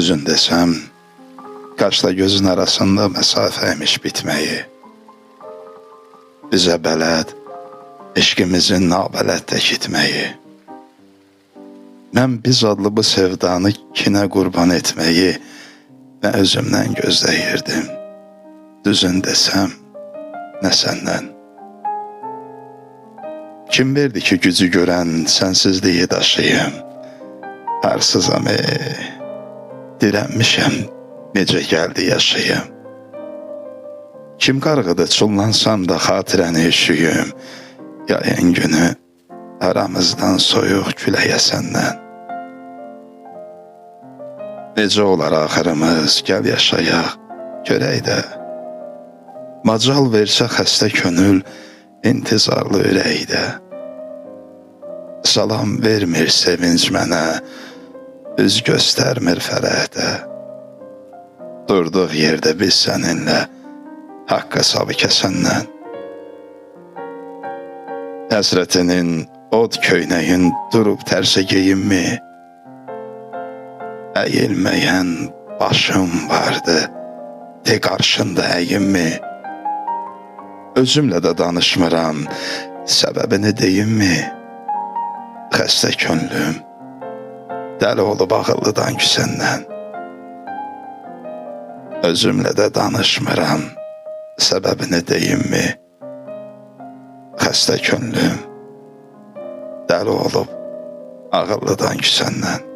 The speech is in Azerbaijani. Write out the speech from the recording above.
Düzün desem, kaşla gözün arasında mesafeymiş bitmeyi. Bize bələd, eşqimizin nabələddə gitmeyi. Mən biz adlı bu sevdanı kinə qurban etmeyi nə özümdən gözləyirdim. Düzün desem, nə səndən. Kim verdi ki gücü görən sənsizliyi daşıyım? Arsızam, dirənmişəm, necə gəldi yaşayım. Kim qarğıdı çullansam da xatirəni üşüyüm, yayın günü aramızdan soyuq küləyə səndən. Necə olar axırımız, gəl yaşayaq, görək də. Macal versə xəstə könül, intizarlı ürəkdə. Salam vermir sevinc mənə, üz göstərmir fərəhdə. Durduq yerdə biz səninlə, haqq hesabı kəsəndən. Həsrətinin od köynəyin durub tərsə geyinmi? Əyilməyən başım vardı, de qarşında əyinmi? Özümlə də danışmıram, səbəbini deyimmi? Xəstə könlüm, dəli olub ağıllıdan küsəndən. Özümlə də danışmıram, səbəbini deyimmi? Xəstə könlüm, dəli olub ağıllıdan küsəndən.